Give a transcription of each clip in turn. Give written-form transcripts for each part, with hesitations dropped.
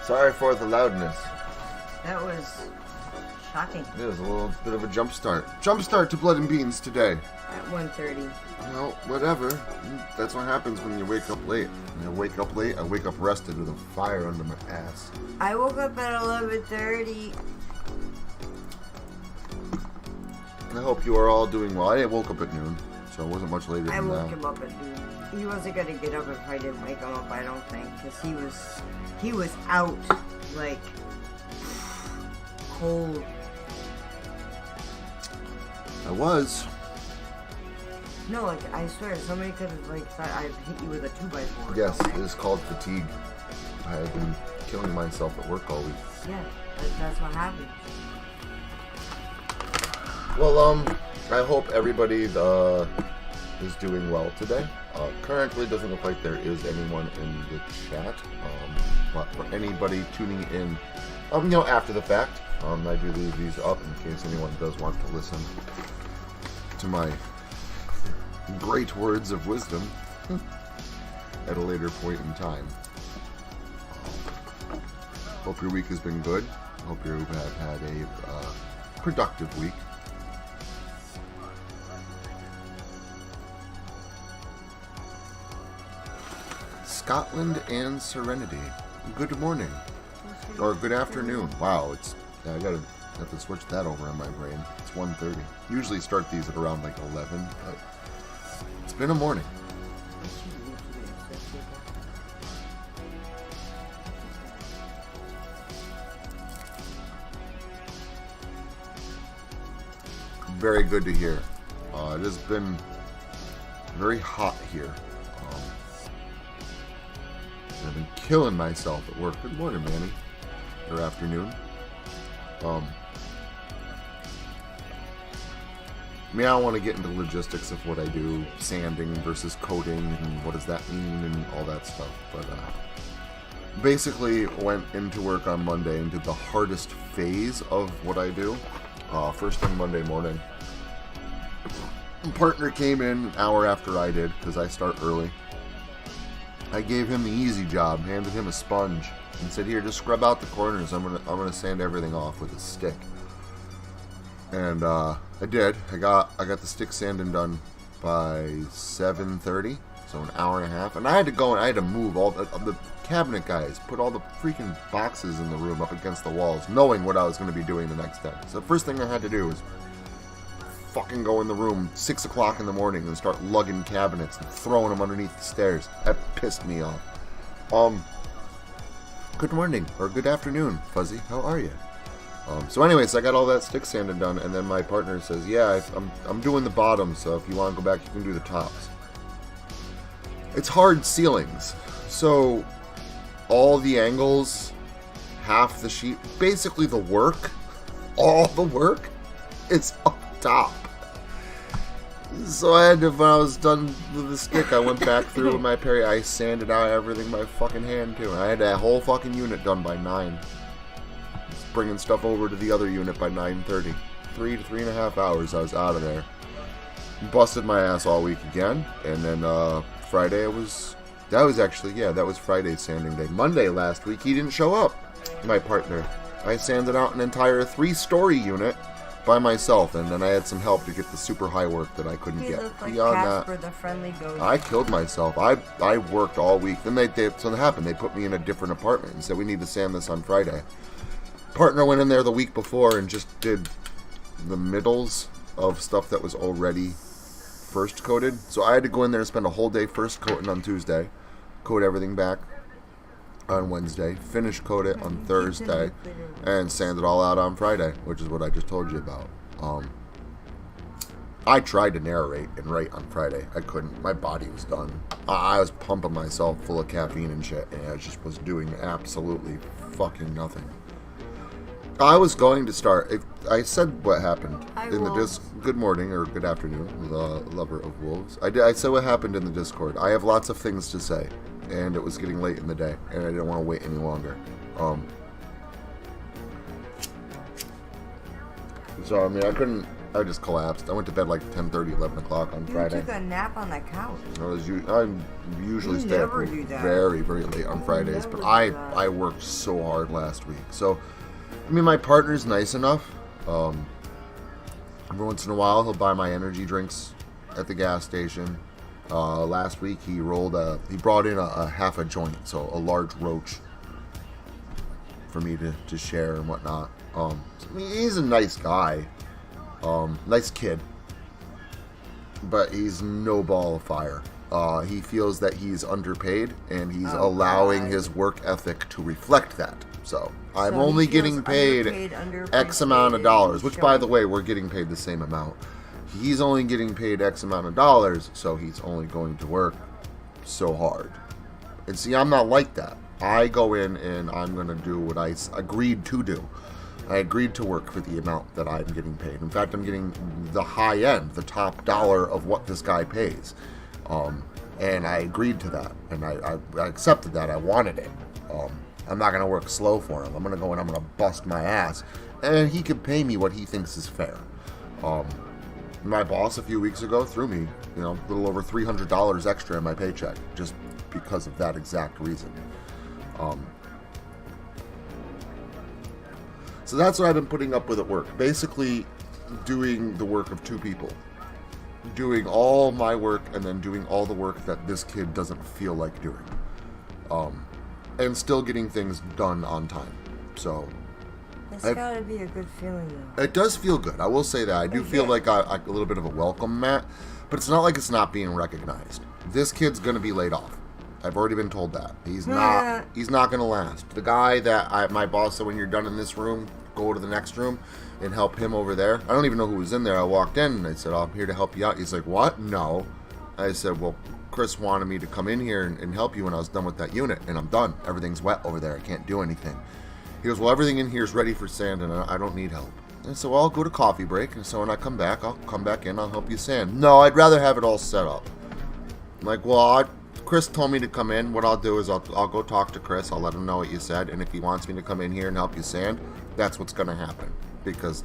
Sorry for the loudness. That was shocking. It was a little bit of a jump start. Jump start to Blood and Beans today. At 1:30. Well, whatever. That's what happens when you wake up late. When I wake up late, I wake up rested with a fire under my ass. I woke up at 11:30. I hope you are all doing well. I woke up at noon, so it wasn't much later than that. I woke him up at noon. He wasn't gonna get up if I didn't wake him up, I don't think, because he was out, like, cold. I was. No, like, I swear, somebody could have, like, thought I'd hit you with a 2x4. Yes, it is called fatigue. I have been killing myself at work all week. Yeah, that's what happened. Well, I hope everybody is doing well today. Currently, doesn't look like there is anyone in the chat. But for anybody tuning in, after the fact, I do leave these up in case anyone does want to listen to my great words of wisdom at a later point in time. Hope your week has been good. Hope you have had a productive week. Scotland and Serenity. Good morning. Or good afternoon. Wow, I have to switch that over in my brain. It's 1:30. Usually start these at around like 11, but it's been a morning. Very good to hear. It has been very hot here. I've been killing myself at work. Good morning, Manny. Or afternoon. I don't want to get into logistics of what I do, sanding versus coating, and what does that mean, and all that stuff. But basically, went into work on Monday and did the hardest phase of what I do. First thing Monday morning. My partner came in an hour after I did, because I start early. I gave him the easy job, handed him a sponge, and said, "Here, just scrub out the corners. I'm gonna sand everything off with a stick." And I did. I got the stick sanding done by 7:30, so an hour and a half. And I had to go and I had to move all the cabinet guys, put all the freaking boxes in the room up against the walls, knowing what I was going to be doing the next day. So the first thing I had to do was fucking go in the room 6 o'clock in the morning and start lugging cabinets and throwing them underneath the stairs. That pissed me off. Good morning, or good afternoon, Fuzzy. How are you? So anyways, I got all that stick sanding done, and then my partner says, "Yeah, I'm doing the bottom, so if you want to go back, you can do the tops." It's hard ceilings, so all the angles, half the sheet, basically the work, all the work, it's up top. So I had to, when I was done with the stick, I went back through with my Perry. I sanded out everything by fucking hand, too. And I had that whole fucking unit done by 9. Just bringing stuff over to the other unit by 9:30. 3 to 3.5 hours I was out of there. Busted my ass all week again. And then Friday that was Friday's sanding day. Monday last week, he didn't show up, my partner. I sanded out an entire 3-story unit by myself, and then I had some help to get the super high work that I couldn't get. Like Beyond Casper, that, the friendly ghost. I killed myself. I worked all week. Then so it happened. They put me in a different apartment and said, "We need to sand this on Friday." Partner went in there the week before and just did the middles of stuff that was already first coated. So I had to go in there and spend a whole day first coating on Tuesday, coat everything back on Wednesday, finish coat it on Thursday, and sand it all out on Friday, which is what I just told you about. I tried to narrate and write on Friday. I couldn't. My body was done. I was pumping myself full of caffeine and shit, and I just was doing absolutely fucking nothing. I was going to start. I said what happened in the disc. Good morning or good afternoon, the lover of wolves. I said what happened in the Discord. I have lots of things to say, and it was getting late in the day, and I didn't want to wait any longer. So I mean, I couldn't. I just collapsed. I went to bed like 10:30, 11 o'clock on Friday. You took a nap on the couch. I usually You stay up never do that. very, very late on Fridays, never but do I that. worked so hard last week. So, I mean, my partner's nice enough. Every once in a while, he'll buy my energy drinks at the gas station. Last week, he brought in a half a joint, so a large roach for me to share and whatnot. I mean, he's a nice guy, nice kid, but he's no ball of fire. He feels that he's underpaid, and he's allowing God. his work ethic to reflect that. So I'm So only he getting feels paid underpaid, X amount of dollars, which, by showing. the way, we're getting paid the same amount. He's only getting paid X amount of dollars, so he's only going to work so hard. And see, I'm not like that. I go in and I'm going to do what I agreed to do. I agreed to work for the amount that I'm getting paid. In fact, I'm getting the high end, the top dollar of what this guy pays. And I agreed to that. And I accepted that. I wanted it. I'm not going to work slow for him. I'm going to go and I'm going to bust my ass. And he can pay me what he thinks is fair. My boss a few weeks ago threw me, a little over $300 extra in my paycheck just because of that exact reason. So that's what I've been putting up with at work. Basically, doing the work of two people. Doing all my work and then doing all the work that this kid doesn't feel like doing. And still getting things done on time. So It's gotta be a good feeling, though. it does feel good. I will say that. I do feel like a little bit of a welcome mat, but it's not like it's not being recognized. This kid's going to be laid off. I've already been told that. He's not going to last. The guy that my boss said, when you're done in this room, go to the next room and help him over there. I don't even know who was in there. I walked in and I said, I'm here to help you out. He's like, what? No. I said, well, Chris wanted me to come in here and help you when I was done with that unit, and I'm done. Everything's wet over there. I can't do anything. He goes, well, everything in here is ready for sand, and I don't need help. And so I'll go to coffee break, and so when I come back, I'll come back in, I'll help you sand. No, I'd rather have it all set up. I'm like, well, Chris told me to come in. What I'll do is I'll go talk to Chris. I'll let him know what you said, and if he wants me to come in here and help you sand, that's what's going to happen. Because,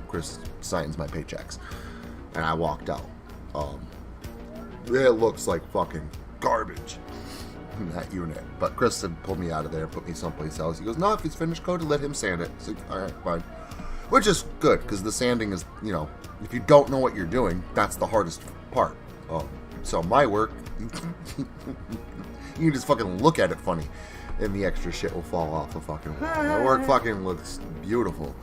Chris signs my paychecks. And I walked out. It looks like fucking garbage in that unit. But Chris had pulled me out of there and put me someplace else. He goes, no, if he's finished coded, let him sand it. It's like, all right, fine. Which is good, because the sanding is, if you don't know what you're doing, that's the hardest part. So my work, you can just fucking look at it funny, and the extra shit will fall off the fucking wall. My work fucking looks beautiful.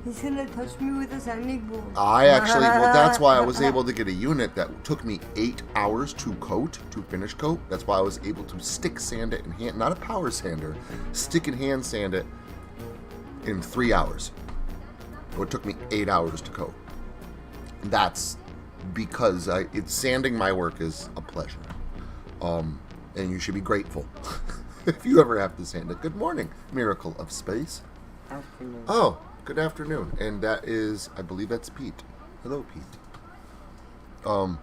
He's gonna touch me with a sanding board. That's why I was able to get a unit that took me 8 hours to finish coat. That's why I was able to stick sand it and not a power sander, stick and hand sand it in 3 hours. It took me 8 hours to coat. That's because sanding my work is a pleasure. And you should be grateful if you ever have to sand it. Good morning, miracle of space. Afternoon. Oh, good afternoon. And that is, I believe that's Pete. Hello, Pete. But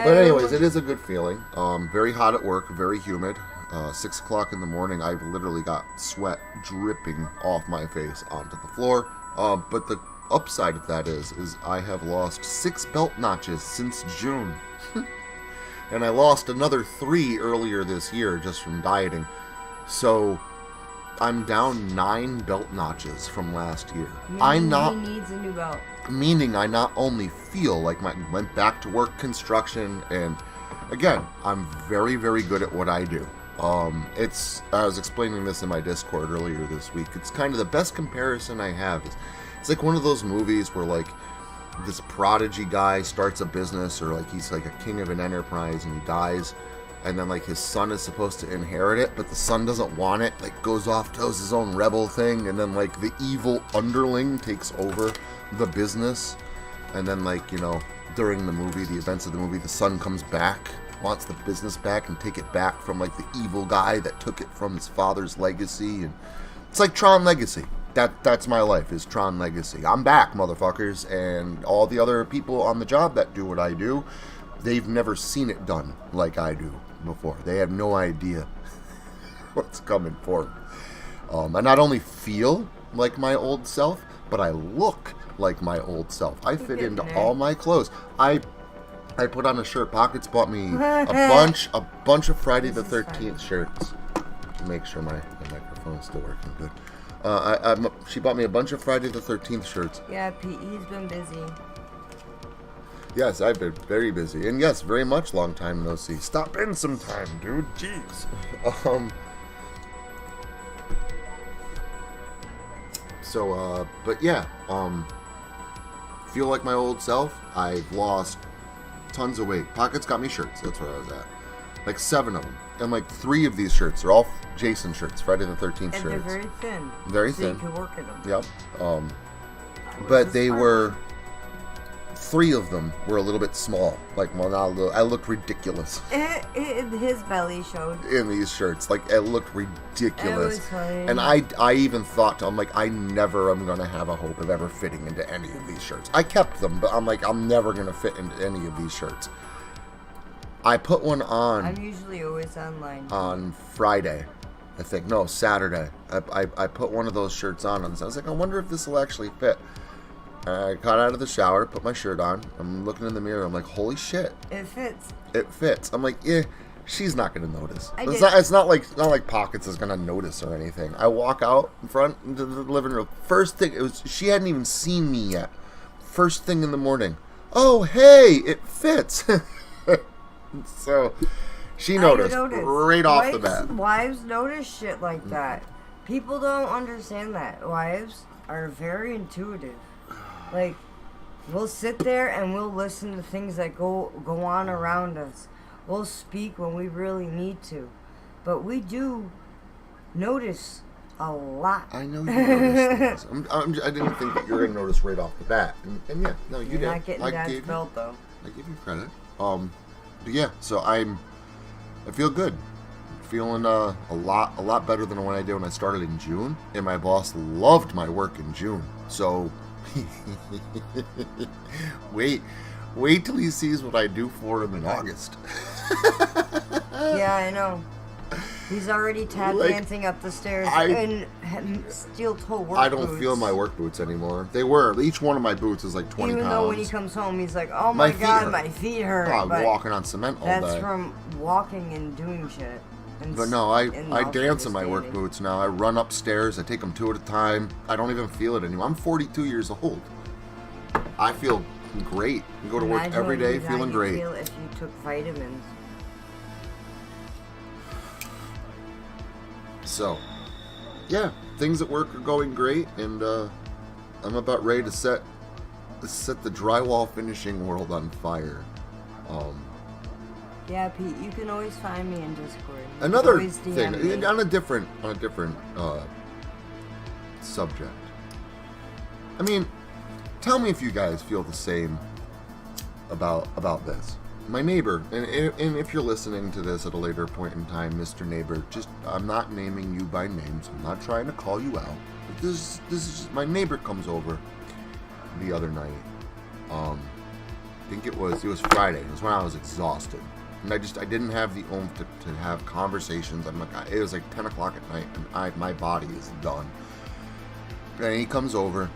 anyways, it is a good feeling. Very hot at work, very humid. 6 o'clock in the morning, I've literally got sweat dripping off my face onto the floor. But the upside of that is I have lost 6 belt notches since June. And I lost another 3 earlier this year just from dieting. So I'm down 9 belt notches from last year. He needs a new belt. Meaning I not only feel like I went back to work construction, and again, I'm very, very good at what I do. I was explaining this in my Discord earlier this week. It's kind of the best comparison I have. It's like one of those movies where like this prodigy guy starts a business, or like he's like a king of an enterprise and he dies, and then like his son is supposed to inherit it, but the son doesn't want it, like goes off, does his own rebel thing, and then like the evil underling takes over the business, and then like, during the movie, the events of the movie, the son comes back, wants the business back and take it back from like the evil guy that took it from his father's legacy. And it's like Tron Legacy. That's my life, is Tron Legacy. I'm back, motherfuckers, and all the other people on the job that do what I do, they've never seen it done like I do before. They have no idea what's coming for them. I not only feel like my old self, but I look like my old self. I fit into there. all my clothes. I put on a shirt. Pockets bought me a bunch of Friday the 13th shirts. Make sure my microphone's still working good. She bought me a bunch of Friday the 13th shirts. Yeah, Pete, he's been busy. Yes, I've been very busy. And yes, very much long time no see. Stop in sometime, dude. Jeez. But yeah, feel like my old self. I've lost tons of weight. Pockets got me shirts. That's where I was at. Like 7 of them. And like 3 of these shirts are all Jason shirts, Friday the 13th shirts. And they're very thin. Very so thin. You can work in them. Yep. But they were... 3 of them were a little bit small. Like, well, not a little. I looked ridiculous. His belly showed. In these shirts. Like, it looked ridiculous. It was funny. And I even thought, I'm like, I never am going to have a hope of ever fitting into any of these shirts. I kept them, but I'm like, I'm never going to fit into any of these shirts. I put one on. I'm usually always online. On Friday, I think. No, Saturday. I put one of those shirts on, and I was like, I wonder if this will actually fit. I got out of the shower, put my shirt on. I'm looking in the mirror. I'm like, holy shit. It fits. It fits. I'm like, yeah, she's not going to notice. It's not like Pockets is going to notice or anything. I walk out in front into the living room. First thing, she hadn't even seen me yet. First thing in the morning. Oh, hey, it fits. So she noticed right off the bat. Wives notice shit like that. People don't understand that. Wives are very intuitive. Like, we'll sit there and we'll listen to things that go on around us. We'll speak when we really need to. But we do notice a lot. I know you noticed things. I didn't think that you were going to notice right off the bat. And yeah, no, you did. You're not getting Dad's belt, though. I give you credit. But yeah, so I feel good. Feeling a lot better than what I did when I started in June. And my boss loved my work in June. So... wait till he sees what I do for him in August. Yeah, I know. He's already dancing up the stairs in steel-toe work boots. I don't feel my work boots anymore. They were. Each one of my boots is like 20 pounds. Even though when he comes home, he's like, oh my God, my feet hurt. I'm walking on cement all day. That's from walking and doing shit. But no, I dance in my work boots now. I run upstairs. I take them 2 at a time. I don't even feel it anymore. I'm 42 years old. I feel great. I go to work every day feeling great. Feel if you took vitamins. So, yeah, things at work are going great, and I'm about ready to set the drywall finishing world on fire. Yeah, Pete, you can always find me in Discord. Another thing, on a different subject. I mean, tell me if you guys feel the same about this. My neighbor, and if you're listening to this at a later point in time, Mr. Neighbor, I'm not naming you by names. I'm not trying to call you out. But this is my neighbor comes over the other night. I think it was Friday. It was when I was exhausted. And I didn't have the oomph to have conversations. I'm like, it was like 10 o'clock at night, and my body is done. And he comes over,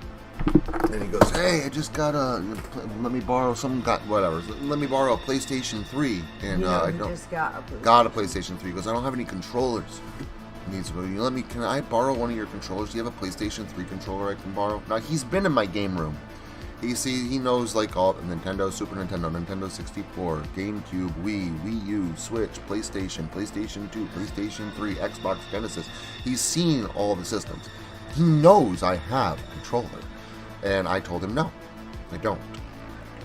and he goes, hey, I just got let me borrow let me borrow a PlayStation 3. And I just got a PlayStation 3. He goes, I don't have any controllers. And he's like, can I borrow one of your controllers? Do you have a PlayStation 3 controller I can borrow? Now, he's been in my game room. He knows like all Nintendo, Super Nintendo, Nintendo 64, GameCube, Wii U, Switch, PlayStation 2, PlayStation 3, Xbox, Genesis. He's seen all the systems. He knows I have a controller. And I told him, no, I don't.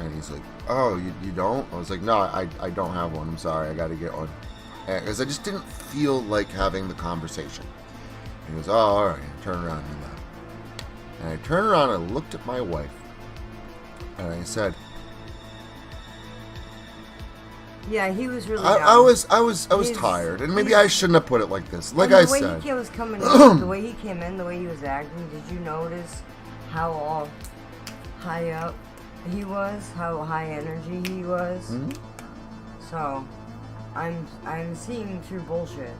And he's like, oh, you don't? I was like, no, I don't have one. I'm sorry, I got to get one. Because I just didn't feel like having the conversation. He goes, oh, all right, turn around and do that. And I turned around and looked at my wife. And I said, yeah, he was really I was tired, and maybe I shouldn't have put it like this. Like I said, the way he was coming in, the way he came in, the way he was acting, did you notice how all high up he was, how high energy he was? Mm-hmm. So, I'm seeing through bullshit.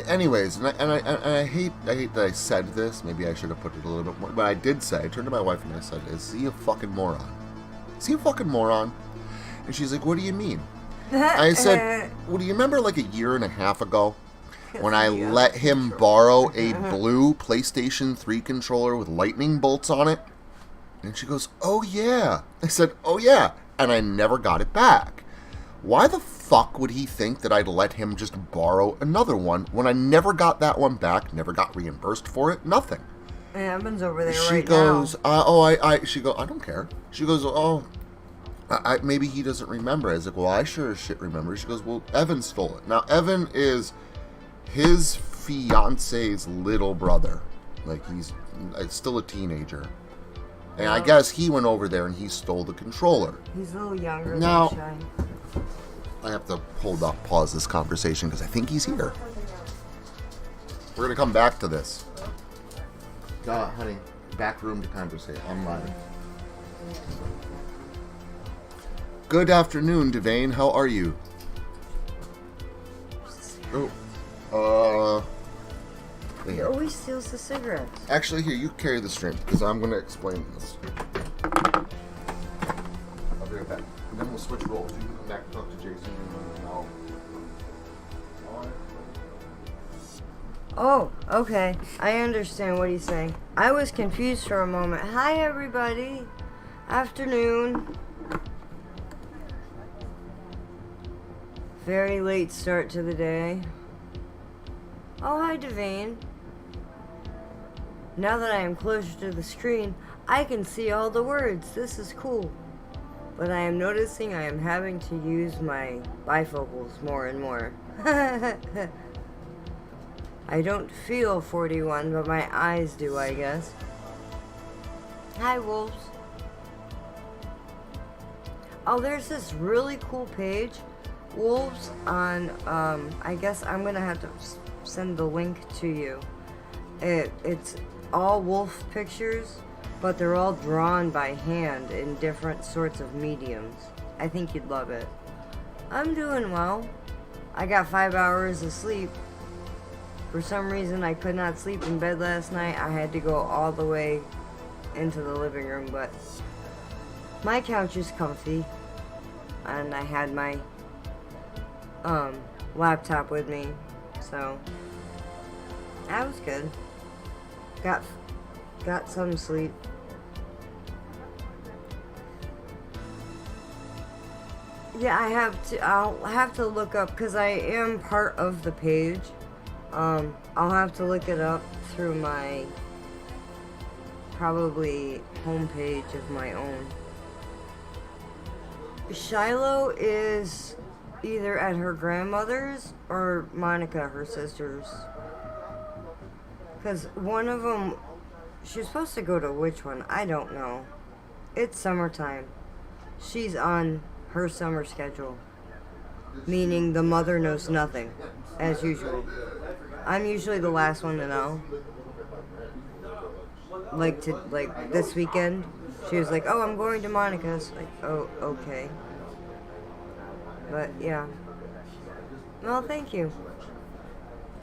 Anyways, and I hate that I said this. Maybe I should have put it a little bit more. But I did say, I turned to my wife and I said, "Is he a fucking moron? Is he a fucking moron?" And she's like, "What do you mean?" I said, "Well, do you remember like a year and a half ago when I let him borrow a blue PlayStation 3 controller with lightning bolts on it?" And she goes, "Oh yeah." I said, "Oh yeah," and I never got it back. Why the fuck would he think that I'd let him just borrow another one when I never got that one back, never got reimbursed for it, nothing? Evan's over there She right goes, now. she goes, "I don't care." She goes, "Oh, maybe he doesn't remember." I was like, "Well, I sure as shit remember." She goes, "Well, Evan stole it." Now, Evan is his fiance's little brother. Like, he's still a teenager. And I guess he went over there and he stole the controller. He's a little younger Now, than Shine. I have to pause this conversation because I think he's here. We're going to come back to this. Honey, back room to conversate. I'm live. Good afternoon, Devane. How are you? Oh, He always steals the cigarettes. actually, here, you carry the string because I'm going to explain this. I'll be right back. And then we'll switch roles. You can come back and talk to Jason. And I'll... Oh, okay. I understand what he's saying. I was confused for a moment. Hi, everybody. Afternoon. Very late start to the day. Oh, hi, Devane. Now that I am closer to the screen, I can see all the words. This is cool. But I am noticing I am having to use my bifocals more and more. I don't feel 41, but my eyes do, I guess. Hi, wolves. Oh, there's this really cool page, Wolves, on, I guess I'm gonna have to send the link to you. It's all wolf pictures, but they're all drawn by hand in different sorts of mediums. I think you'd love it. I'm doing well. I got 5 hours of sleep. For some reason, I could not sleep in bed last night. I had to go all the way into the living room, but my couch is comfy, and I had my laptop with me, so that was good. Got some sleep. Yeah, I'll have to look up, because I am part of the page. I'll have to look it up through my probably homepage of my own. Shiloh is either at her grandmother's or Monica, her sister's. Because one of them, she's supposed to go to which one? I don't know. It's summertime. She's on her summer schedule. Meaning the mother knows nothing, as usual. I'm usually the last one to know. Like this weekend, she was like, "Oh, I'm going to Monica's." Like, "Oh, okay." But yeah. Well, thank you.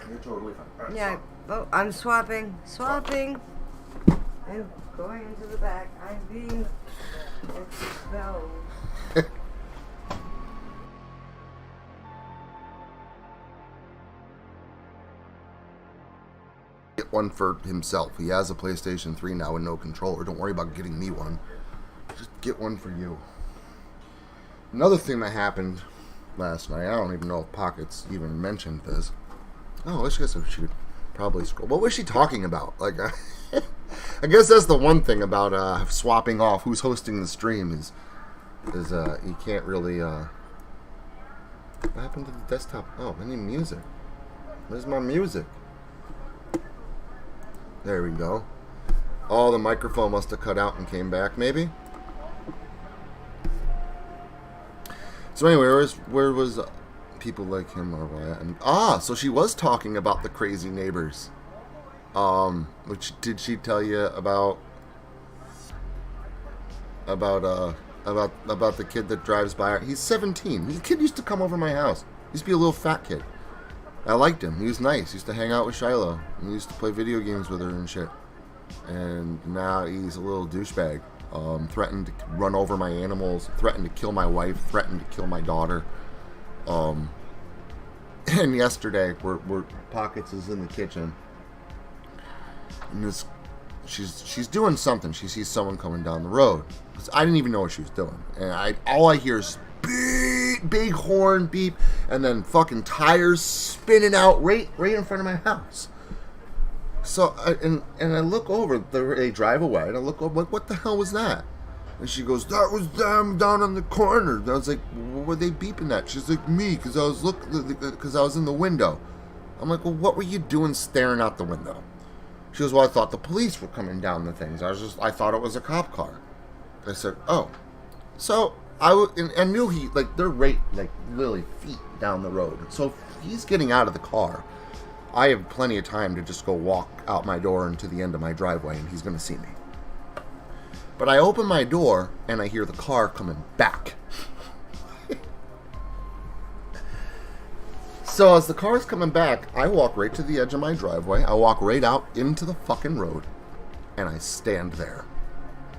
You're totally fine. Yeah. Oh, I'm swapping. I'm going into the back. I'm being expelled. Get one for himself. He has a PlayStation 3 now and no controller. Don't worry about getting me one. Just get one for you. Another thing that happened last night, I don't even know if Pockets even mentioned this. Oh, I guess she could probably scroll. What was she talking about? Like, I guess that's the one thing about swapping off who's hosting the stream is you can't really, what happened to the desktop? Oh, I need music. Where's my music? There we go. Oh, the microphone must have cut out and came back, maybe? So anyway, where was people like him or what? And, so she was talking about the crazy neighbors. Which did she tell you about the kid that drives by? He's 17. The kid used to come over my house. He used to be a little fat kid. I liked him. He was nice. He used to hang out with Shiloh. He used to play video games with her and shit. And now he's a little douchebag. Threatened to run over my animals. Threatened to kill my wife. Threatened to kill my daughter. And yesterday, we're Pockets is in the kitchen. And she's doing something. She sees someone coming down the road. I didn't even know what she was doing. And all I hear is big horn beep, and then fucking tires spinning out right in front of my house. So I look over, they drive away, and I look over, like, what the hell was that? And she goes, that was them down on the corner. And I was like, what were they beeping at? She's like, me, because I was in the window. I'm like, well, what were you doing staring out the window? She goes, well, I thought the police were coming down the things. I thought it was a cop car. I said, oh. So I knew they're right, like, literally feet down the road. So if he's getting out of the car, I have plenty of time to just go walk out my door into the end of my driveway, and he's going to see me. But I open my door, and I hear the car coming back. So as the car's coming back, I walk right to the edge of my driveway. I walk right out into the fucking road, and I stand there.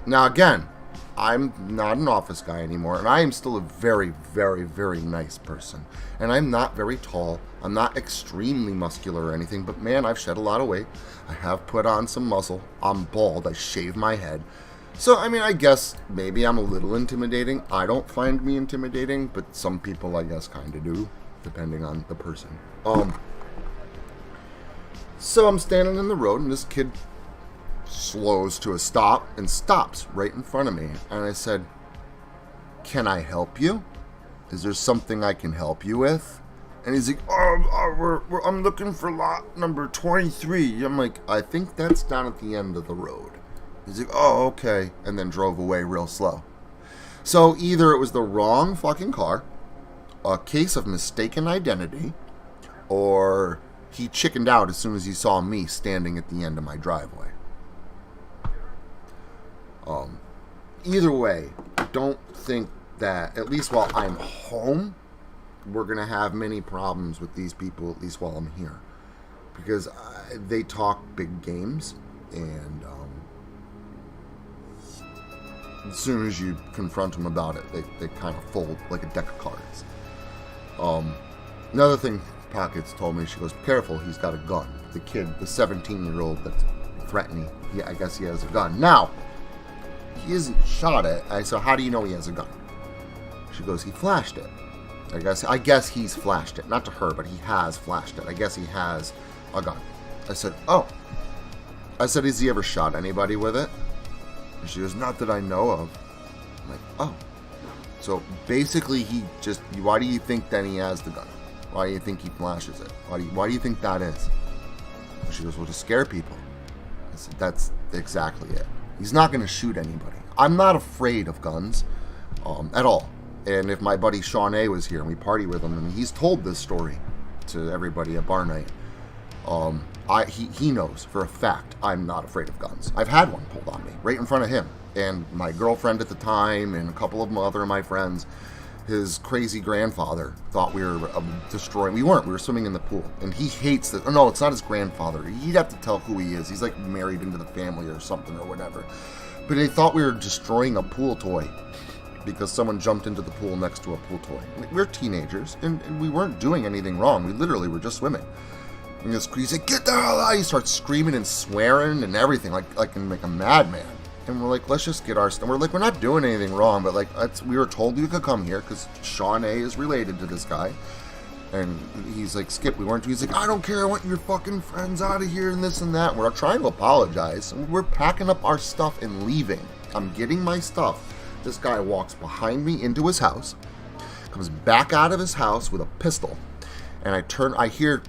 Now, again, I'm not an office guy anymore, and I am still a very, very, very nice person. And I'm not very tall. I'm not extremely muscular or anything, but man, I've shed a lot of weight. I have put on some muscle. I'm bald. I shave my head. So, I mean, I guess maybe I'm a little intimidating. I don't find me intimidating, but some people, I guess, kind of do, depending on the person. So I'm standing in the road, and this kid slows to a stop and stops right in front of me. And I said, can I help you? Is there something I can help you with? And he's like, I'm looking for lot number 23. I'm like, I think that's down at the end of the road. He's like, oh, okay. And then drove away real slow. So either it was the wrong fucking car, a case of mistaken identity, or he chickened out as soon as he saw me standing at the end of my driveway. Either way, I don't think that, at least while I'm home, we're going to have many problems with these people, at least while I'm here. Because they talk big games, and as soon as you confront them about it, they kind of fold like a deck of cards. Another thing Pockets told me, she goes, careful, he's got a gun. The kid, the 17-year-old that's threatening, I guess he has a gun. Now, he isn't shot at. I said, how do you know he has a gun? She goes, he flashed it. I guess he's flashed it. Not to her, but he has flashed it. I guess he has a gun. I said, oh. I said, has he ever shot anybody with it? And she goes, not that I know of. I'm like, oh. So basically why do you think then he has the gun? Why do you think he flashes it? Why do you think that is? And she goes, well, to scare people. I said, that's exactly it. He's not going to shoot anybody. I'm not afraid of guns at all. And if my buddy Sean A. was here and we party with him, and he's told this story to everybody at bar night, he knows for a fact I'm not afraid of guns. I've had one pulled on me right in front of him. And my girlfriend at the time and a couple of my friends, his crazy grandfather thought we were destroying. We weren't. We were swimming in the pool. And he hates this. No, it's not his grandfather. He'd have to tell who he is. He's like married into the family or something or whatever. But they thought we were destroying a pool toy because someone jumped into the pool next to a pool toy. We're teenagers, and we weren't doing anything wrong. We literally were just swimming. And he's like, get the hell out. He starts screaming and swearing and everything like a madman. And we're like, let's just get our stuff. We're like, we're not doing anything wrong, but like, we were told you could come here because Sean A. is related to this guy. And he's like, Skip, we weren't. He's like, I don't care. I want your fucking friends out of here and this and that. And we're trying to apologize. And we're packing up our stuff and leaving. I'm getting my stuff. This guy walks behind me into his house, comes back out of his house with a pistol. And I hear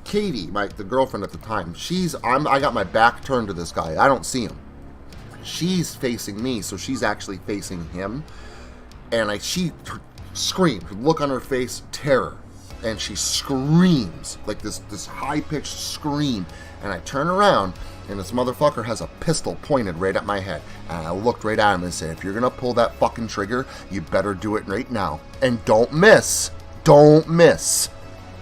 Katie, the girlfriend at the time. I got my back turned to this guy. I don't see him. She's facing me, so she's actually facing him. And she screams, look on her face, terror. And she screams, like this high-pitched scream. And I turn around, and this motherfucker has a pistol pointed right at my head. And I looked right at him and said, if you're gonna pull that fucking trigger, you better do it right now. And don't miss. Don't miss.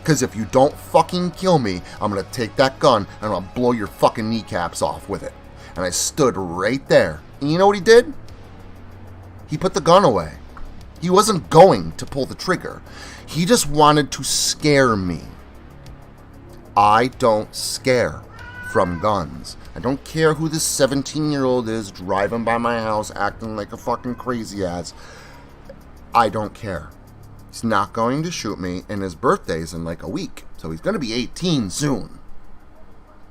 Because if you don't fucking kill me, I'm going to take that gun and I'll blow your fucking kneecaps off with it. And I stood right there. And you know what he did? He put the gun away. He wasn't going to pull the trigger. He just wanted to scare me. I don't scare from guns. I don't care who this 17-year-old is driving by my house acting like a fucking crazy ass. I don't care. He's not going to shoot me, and his birthday's in like a week. So he's going to be 18 soon.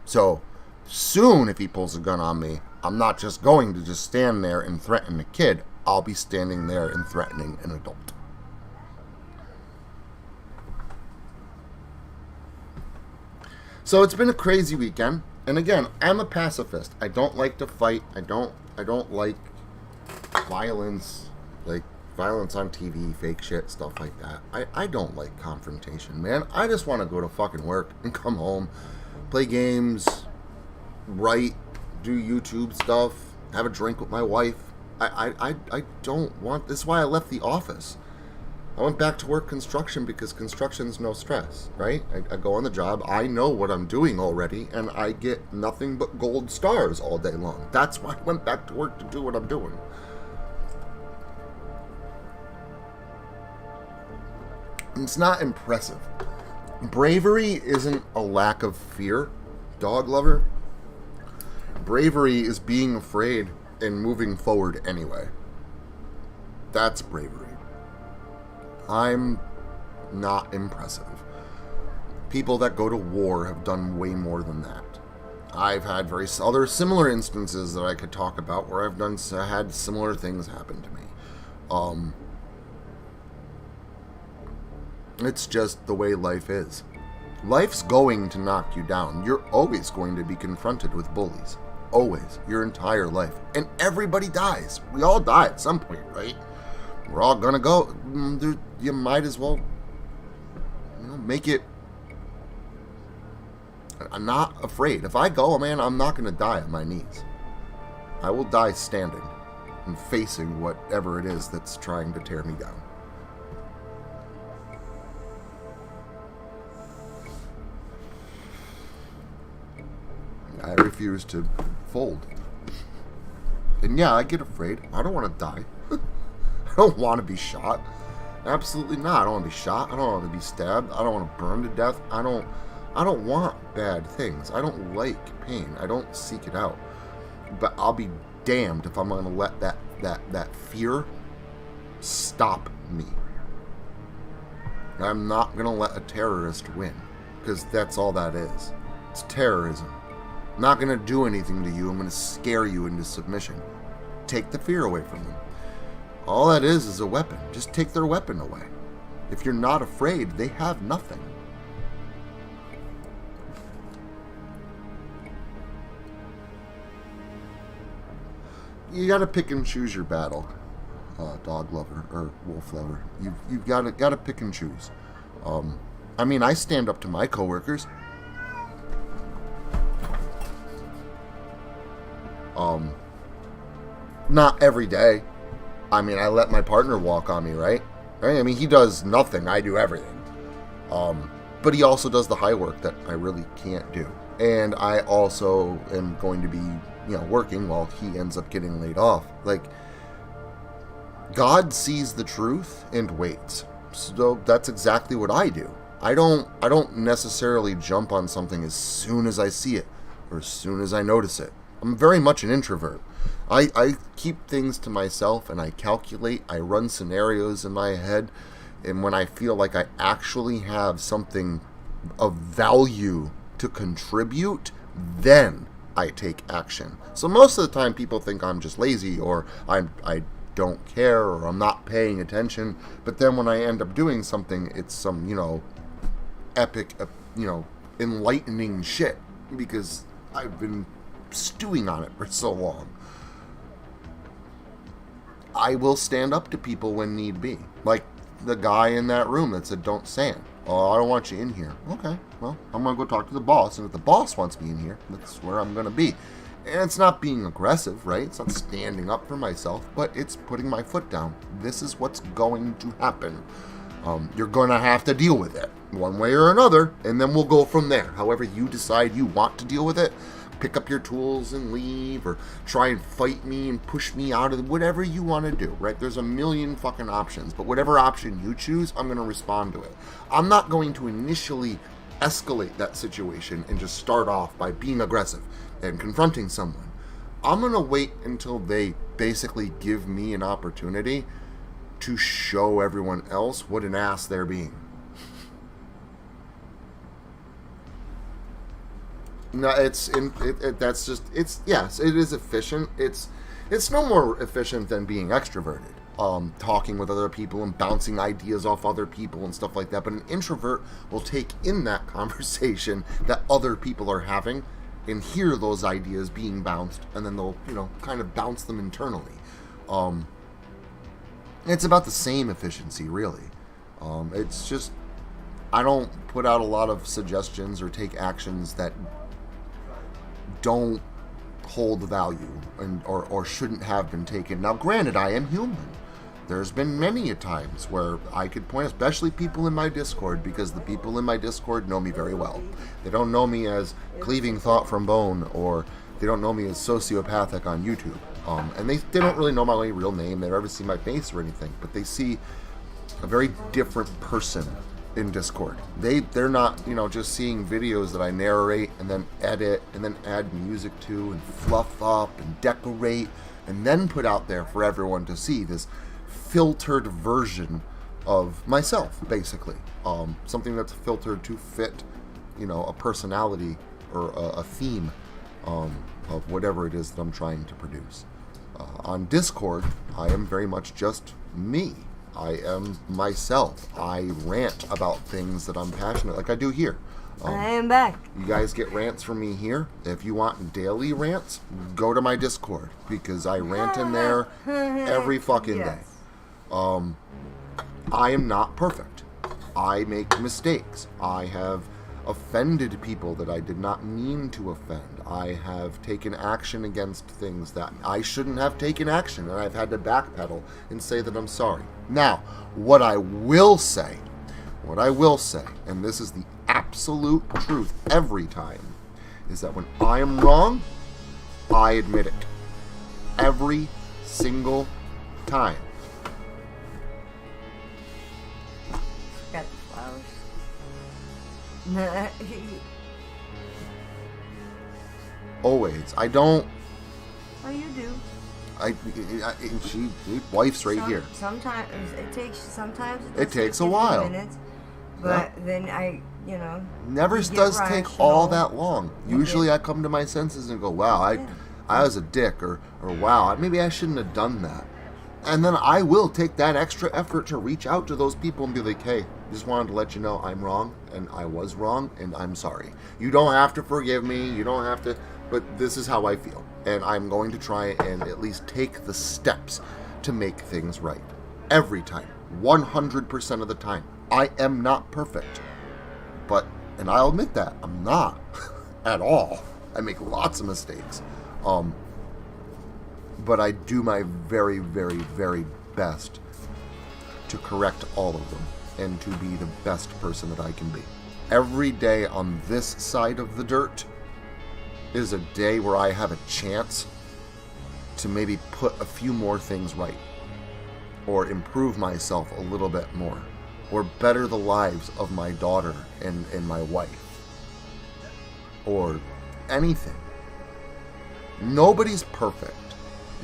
So soon, if he pulls a gun on me, I'm not just going to just stand there and threaten a kid. I'll be standing there and threatening an adult. So it's been a crazy weekend. And again, I'm a pacifist. I don't like to fight. I don't like violence. Like violence on TV, fake shit, stuff like that. I don't like confrontation, man. I just want to go to fucking work and come home, play games, write, do YouTube stuff, have a drink with my wife. I don't want... This is why I left the office. I went back to work construction because construction's no stress, right? I go on the job, I know what I'm doing already, and I get nothing but gold stars all day long. That's why I went back to work, to do what I'm doing. It's not impressive. Bravery isn't a lack of fear, dog lover. Bravery is being afraid and moving forward anyway. That's bravery. I'm not impressive. People that go to war have done way more than that. I've had other similar instances that I could talk about where I've had similar things happen to me. It's just the way life is. Life's going to knock you down. You're always going to be confronted with bullies. Always. Your entire life. And everybody dies. We all die at some point, right? We're all gonna go. You might as well, make it. I'm not afraid. If I go, man, I'm not gonna die on my knees. I will die standing and facing whatever it is that's trying to tear me down. I refuse to fold. And yeah, I get afraid. I don't want to die. I don't want to be shot. Absolutely not. I don't want to be shot. I don't want to be stabbed. I don't want to burn to death. I don't want bad things. I don't like pain. I don't seek it out. But I'll be damned if I'm going to let that fear stop me. I'm not going to let a terrorist win, because that's all that is. It's terrorism. I'm not going to do anything to you. I'm going to scare you into submission. Take the fear away from them. All that is a weapon. Just take their weapon away. If you're not afraid, they have nothing. You gotta pick and choose your battle, dog lover or wolf lover. You've gotta pick and choose. I stand up to my coworkers. Not every day. I let my partner walk on me, right? He does nothing. I do everything. But he also does the high work that I really can't do. And I also am going to be, working while he ends up getting laid off. God sees the truth and waits. So that's exactly what I do. I don't necessarily jump on something as soon as I see it or as soon as I notice it. I'm very much an introvert. I keep things to myself and I calculate, I run scenarios in my head, and when I feel like I actually have something of value to contribute, then I take action. So most of the time people think I'm just lazy or I don't care or I'm not paying attention, but then when I end up doing something, it's some, epic, enlightening shit because I've been stewing on it for so long. I will stand up to people when need be. Like the guy in that room that said, don't stand. Oh, I don't want you in here. Okay, well, I'm going to go talk to the boss. And if the boss wants me in here, that's where I'm going to be. And it's not being aggressive, right? It's not standing up for myself, but it's putting my foot down. This is what's going to happen. You're going to have to deal with it. one way or another, and then we'll go from there. However you decide you want to deal with it, pick up your tools and leave, or try and fight me and push me out of it, whatever you want to do, right? There's a million fucking options, but whatever option you choose, I'm going to respond to it. I'm not going to initially escalate that situation and just start off by being aggressive and confronting someone. I'm going to wait until they basically give me an opportunity to show everyone else what an ass they're being. No, yes, it is efficient. It's no more efficient than being extroverted. Talking with other people and bouncing ideas off other people and stuff like that. But an introvert will take in that conversation that other people are having and hear those ideas being bounced, and then they'll, kind of bounce them internally. It's about the same efficiency, really. It's just, I don't put out a lot of suggestions or take actions that don't hold value or shouldn't have been taken. Now, granted, I am human. There's been many a times where I could point, especially people in my Discord, because the people in my Discord know me very well. They don't know me as cleaving thought from bone, or they don't know me as sociopathic on YouTube. And they don't really know my real name. They've never seen my face or anything, but they see a very different person in Discord. They're not, just seeing videos that I narrate and then edit and then add music to and fluff up and decorate and then put out there for everyone to see, this filtered version of myself, basically. Something that's filtered to fit, a personality or a theme of whatever it is that I'm trying to produce. On Discord, I am very much just me. I am myself. I rant about things that I'm passionate, like I do here. I am back. You guys get rants from me here. If you want daily rants, go to my Discord, because I rant in there every fucking day. I am not perfect. I make mistakes. I have offended people that I did not mean to offend. I have taken action against things that I shouldn't have taken action, and I've had to backpedal and say that I'm sorry. Now, what I will say, and this is the absolute truth every time, is that when I am wrong, I admit it. Every single time. Got the flowers. Always. I don't. Oh, you do. She wife's right here. Sometimes it takes a while. Minutes, but then never does take all that long. Usually I come to my senses and go, wow, I was a dick, or wow, maybe I shouldn't have done that. And then I will take that extra effort to reach out to those people and be like, hey, just wanted to let you know I'm wrong, and I was wrong, and I'm sorry. You don't have to forgive me, you don't have to, but this is how I feel. And I'm going to try and at least take the steps to make things right. Every time. 100% of the time. I am not perfect. And I'll admit that, I'm not. At all. I make lots of mistakes. But I do my very, very, very best to correct all of them and to be the best person that I can be. Every day on this side of the dirt is a day where I have a chance to maybe put a few more things right, or improve myself a little bit more, or better the lives of my daughter and my wife, or anything. Nobody's perfect.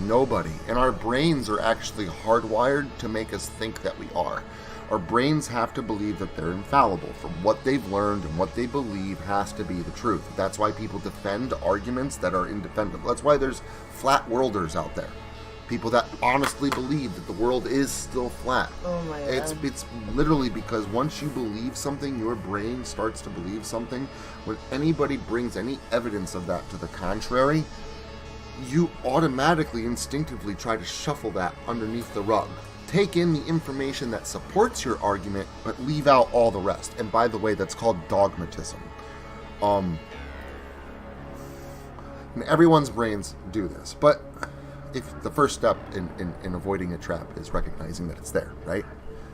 Nobody. And our brains are actually hardwired to make us think that we are. Our brains have to believe that they're infallible. From what they've learned and what they believe has to be the truth. That's why people defend arguments that are indefensible. That's why there's flat worlders out there. People that honestly believe that the world is still flat. Oh my God. It's literally because once you believe something, your brain starts to believe something. When anybody brings any evidence of that to the contrary, you automatically, instinctively try to shuffle that underneath the rug. Take in the information that supports your argument, but leave out all the rest. And by the way, that's called dogmatism. And everyone's brains do this. But if the first step in avoiding a trap is recognizing that it's there, right?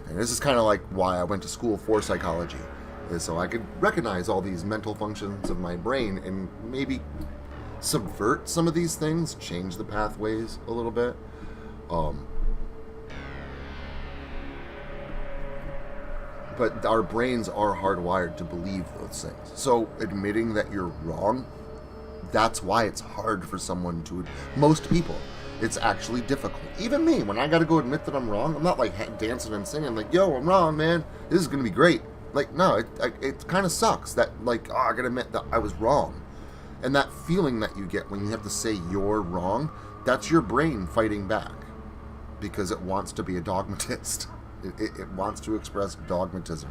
And this is kind of like why I went to school for psychology. is so I could recognize all these mental functions of my brain and maybe subvert some of these things, change the pathways a little bit. But our brains are hardwired to believe those things. So admitting that you're wrong, that's why it's hard for someone to... Most people, it's actually difficult. Even me, when I got to go admit that I'm wrong, I'm not like dancing and singing like, yo, I'm wrong, man. This is going to be great. Like, no, it kind of sucks that, like, I got to admit that I was wrong. And that feeling that you get when you have to say you're wrong, that's your brain fighting back. Because it wants to be a dogmatist. It wants to express dogmatism.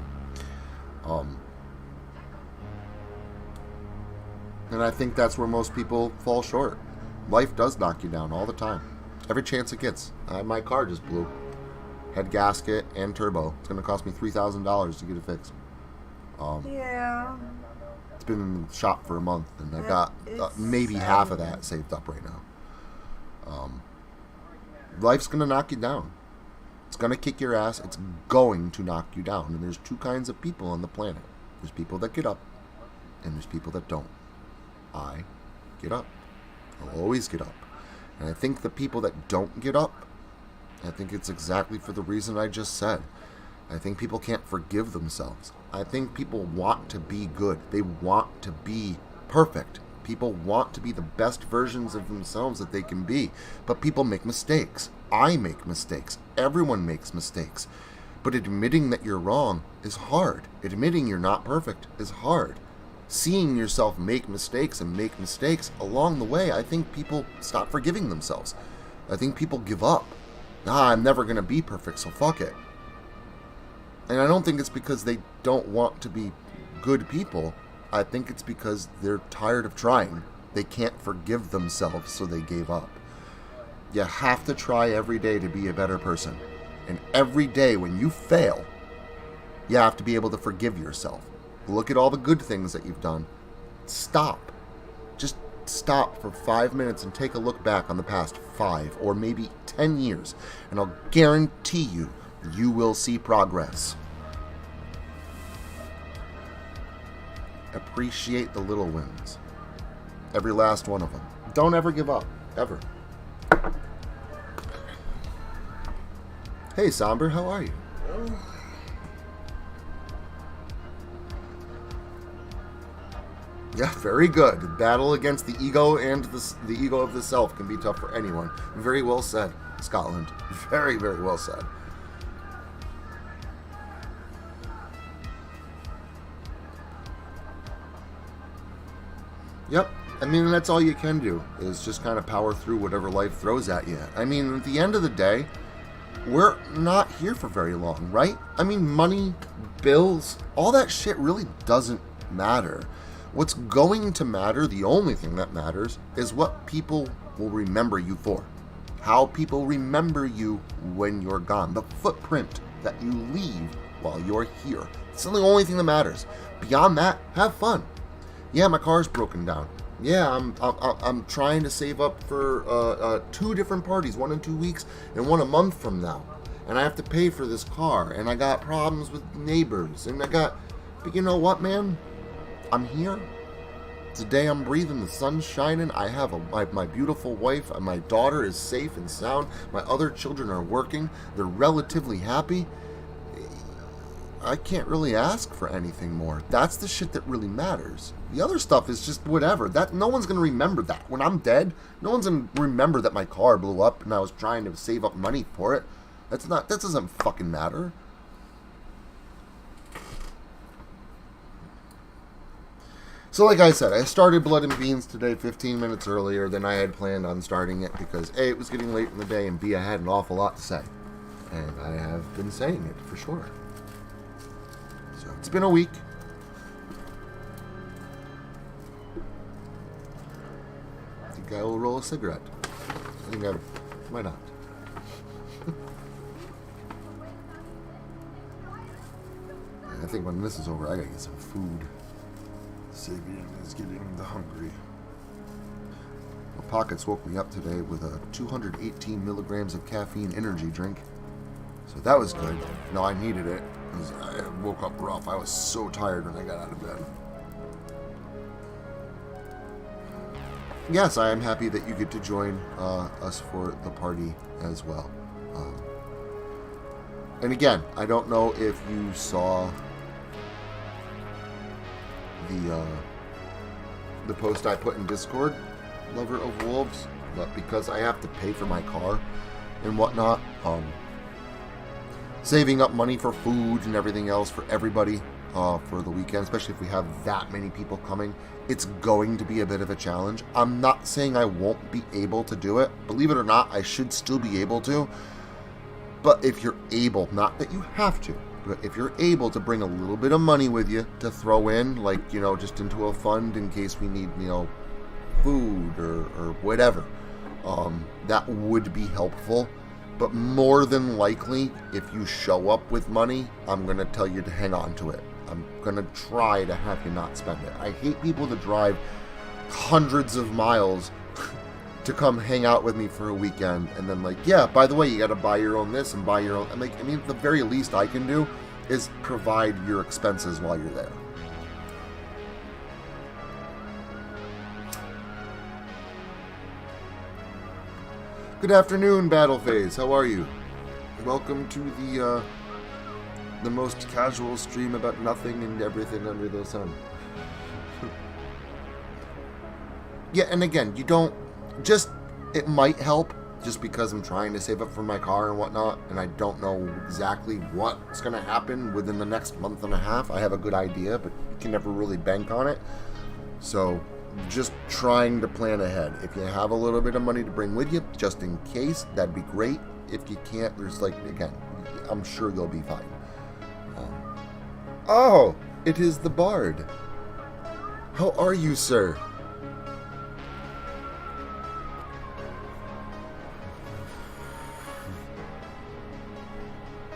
And I think that's where most people fall short. Life does knock you down all the time. Every chance it gets. My car just blew. Head gasket and turbo. It's going to cost me $3,000 to get it fixed. Yeah. It's been in the shop for a month, and I got maybe half of that saved up right now. Life's going to knock you down. It's going to kick your ass. It's going to knock you down. And there's two kinds of people on the planet. There's people that get up, and there's people that don't. I get up. I'll always get up. And I think the people that don't get up, I think it's exactly for the reason I just said. I think people can't forgive themselves. I think people want to be good. They want to be perfect. People want to be the best versions of themselves that they can be. But people make mistakes. I make mistakes. Everyone makes mistakes. But admitting that you're wrong is hard. Admitting you're not perfect is hard. Seeing yourself make mistakes and make mistakes along the way, I think people stop forgiving themselves. I think people give up. I'm never going to be perfect, so fuck it. And I don't think it's because they don't want to be good people. I think it's because they're tired of trying. They can't forgive themselves, so they gave up. You have to try every day to be a better person. And every day when you fail, you have to be able to forgive yourself. Look at all the good things that you've done. Stop. Just stop for 5 minutes and take a look back on the past 5 or maybe 10 years. And I'll guarantee you, you will see progress. Appreciate the little wins. Every last one of them. Don't ever give up. Ever. Hey, Somber, how are you? Yeah, very good. Battle against the ego and the ego of the self can be tough for anyone. Very well said, Scotland. Very, very well said. Yep. I mean, that's all you can do, is just kind of power through whatever life throws at you. I mean, at the end of the day, we're not here for very long, right? I mean, money, bills, all that shit really doesn't matter. What's going to matter, the only thing that matters, is what people will remember you for. How people remember you when you're gone. The footprint that you leave while you're here. It's the only thing that matters. Beyond that, have fun. Yeah, my car's broken down. Yeah, I'm trying to save up for 2 different parties, 1 in 2 weeks and 1 a month from now. And I have to pay for this car, and I got problems with neighbors, and but you know what, man? I'm here. Today I'm breathing, the sun's shining, I have my beautiful wife, and my daughter is safe and sound, my other children are working, they're relatively happy. I can't really ask for anything more. That's the shit that really matters. The other stuff is just whatever. No one's going to remember that. When I'm dead, no one's going to remember that my car blew up and I was trying to save up money for it. That doesn't fucking matter. So like I said, I started Blood and Beans today 15 minutes earlier than I had planned on starting it because A, it was getting late in the day, and B, I had an awful lot to say. And I have been saying it for sure. So it's been a week. I think I will roll a cigarette. Why not? I think when this is over, I gotta get some food. Sabian is getting hungry. My pockets woke me up today with a 218 milligrams of caffeine energy drink. So that was good. No, I needed it. I woke up rough. I was so tired when I got out of bed. Yes, I am happy that you get to join us for the party as well. And again, I don't know if you saw the post I put in Discord, Lover of Wolves, but because I have to pay for my car and whatnot, saving up money for food and everything else for everybody for the weekend, especially if we have that many people coming, it's going to be a bit of a challenge. I'm not saying I won't be able to do it. Believe it or not, I should still be able to. But if you're able, not that you have to, but if you're able to bring a little bit of money with you to throw in, like, just into a fund in case we need, food or whatever, that would be helpful. But more than likely, if you show up with money, I'm going to tell you to hang on to it. I'm going to try to have you not spend it. I hate people that drive hundreds of miles to come hang out with me for a weekend and then yeah, by the way, you got to buy your own this and buy your own. The very least I can do is provide your expenses while you're there. Good afternoon, Battle Phase. How are you? Welcome to the most casual stream about nothing and everything under the sun. Yeah, and again, it might help just because I'm trying to save up for my car and whatnot, and I don't know exactly what's going to happen within the next month and a half. I have a good idea, but you can never really bank on it. So, just trying to plan ahead. If you have a little bit of money to bring with you, just in case, that'd be great. If you can't, there's again, I'm sure you'll be fine. Oh, it is the Bard. How are you, sir?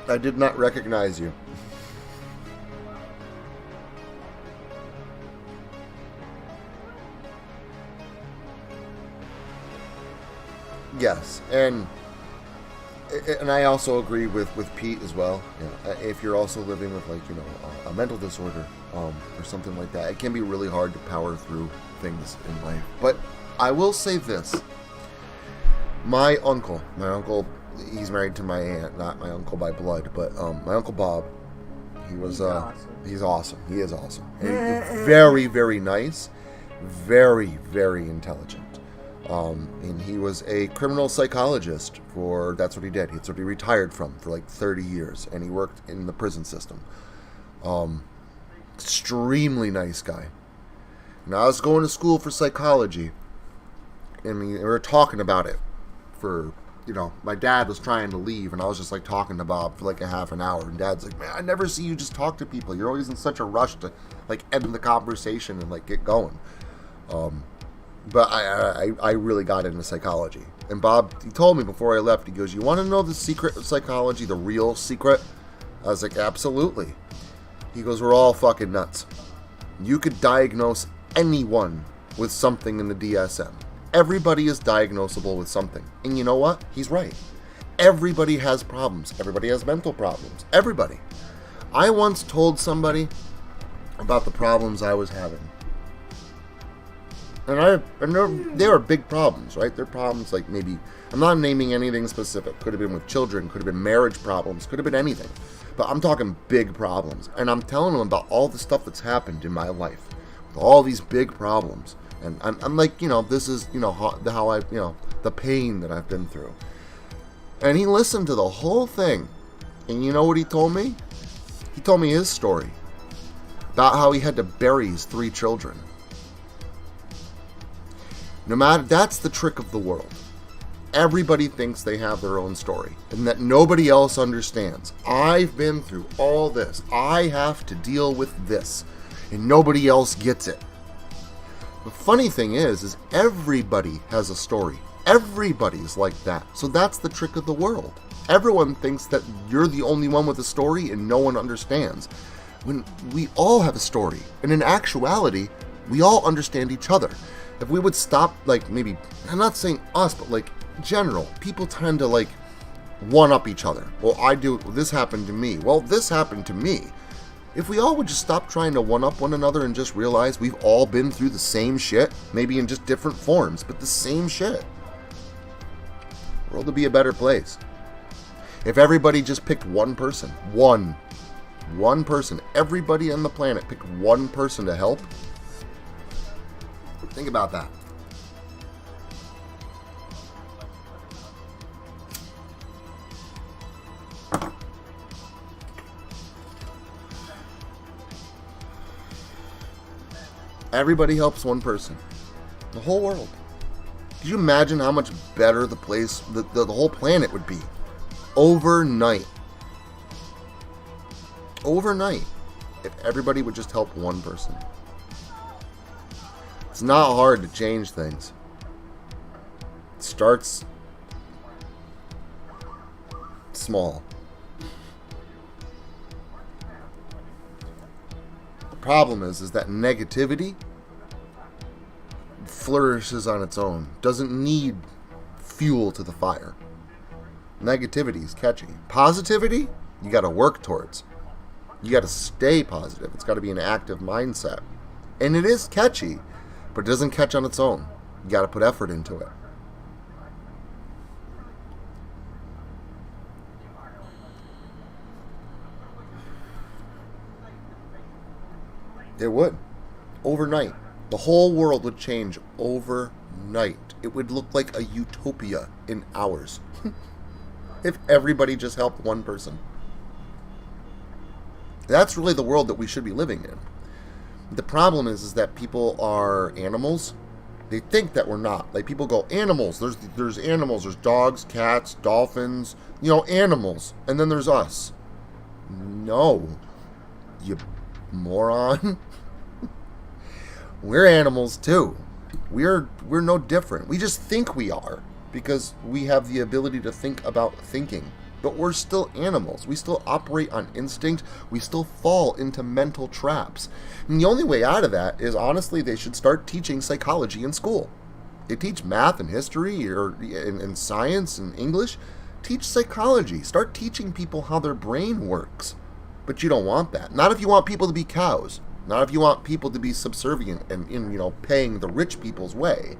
I did not recognize you. Yes, and I also agree with Pete as well. Yeah, if you're also living with a mental disorder or something like that, it can be really hard to power through things in life. But I will say this: my uncle, he's married to my aunt, not my uncle by blood, but my Uncle Bob. He's awesome. He's awesome. He is awesome. And very, very nice. Very, very intelligent. And he was a criminal psychologist that's what he did. That's what he retired from for 30 years. And he worked in the prison system. Extremely nice guy. And I was going to school for psychology. And we were talking about it for, my dad was trying to leave. And I was just talking to Bob for a half an hour. And Dad's like, man, I never see you just talk to people. You're always in such a rush to end the conversation and get going. But I really got into psychology. And Bob, he told me before I left, he goes, you want to know the secret of psychology, the real secret? I was like, absolutely. He goes, we're all fucking nuts. You could diagnose anyone with something in the DSM. Everybody is diagnosable with something. And you know what? He's right. Everybody has problems. Everybody has mental problems. Everybody. I once told somebody about the problems I was having. And they were big problems, right? They're problems maybe, I'm not naming anything specific. Could have been with children, could have been marriage problems, could have been anything. But I'm talking big problems. And I'm telling them about all the stuff that's happened in my life. With all these big problems. And I'm this is, how I, the pain that I've been through. And he listened to the whole thing. And you know what he told me? He told me his story. About how he had to bury his 3 children. That's the trick of the world. Everybody thinks they have their own story and that nobody else understands. I've been through all this. I have to deal with this and nobody else gets it. The funny thing is everybody has a story. Everybody's like that. So that's the trick of the world. Everyone thinks that you're the only one with a story and no one understands. When we all have a story. And in actuality, we all understand each other. If we would stop, maybe, I'm not saying us, but general, people tend to one up each other. Well, this happened to me. Well, this happened to me. If we all would just stop trying to one up one another and just realize we've all been through the same shit, maybe in just different forms, but the same shit, the world would be a better place. If everybody just picked one person, one person, everybody on the planet picked one person to help, think about that. Everybody helps one person. The whole world. Could you imagine how much better the place, the whole planet would be? Overnight. Overnight. If everybody would just help one person. It's not hard to change things. It starts small. The problem is that negativity flourishes on its own. Doesn't need fuel to the fire. Negativity is catchy. Positivity, you got to work towards. You got to stay positive. It's got to be an active mindset. And it is catchy, but it doesn't catch on its own. You got to put effort into it. It would. Overnight. The whole world would change overnight. It would look like a utopia in hours. If everybody just helped one person. That's really the world that we should be living in. The problem is that people are animals. They think that we're not. Like, people go, animals. There's animals. There's dogs, cats, dolphins. Animals. And then there's us. No. You moron. We're animals too. We're no different. We just think we are because we have the ability to think about thinking. But we're still animals. We still operate on instinct. We still fall into mental traps. And the only way out of that is, honestly, they should start teaching psychology in school. They teach math and history and science and English. Teach psychology. Start teaching people how their brain works. But you don't want that. Not if you want people to be cows. Not if you want people to be subservient and paying the rich people's way.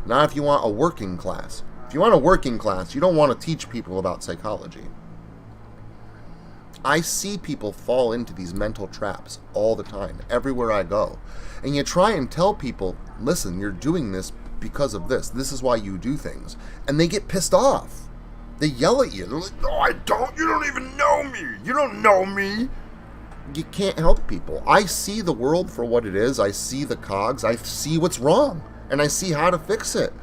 Not if you want a working class. If you want a working class, you don't want to teach people about psychology. I see people fall into these mental traps all the time, everywhere I go. And you try and tell people, listen, you're doing this because of this. This is why you do things. And they get pissed off. They yell at you. They're like, no, I don't. You don't even know me. You don't know me. You can't help people. I see the world for what it is. I see the cogs. I see what's wrong. And I see how to fix it.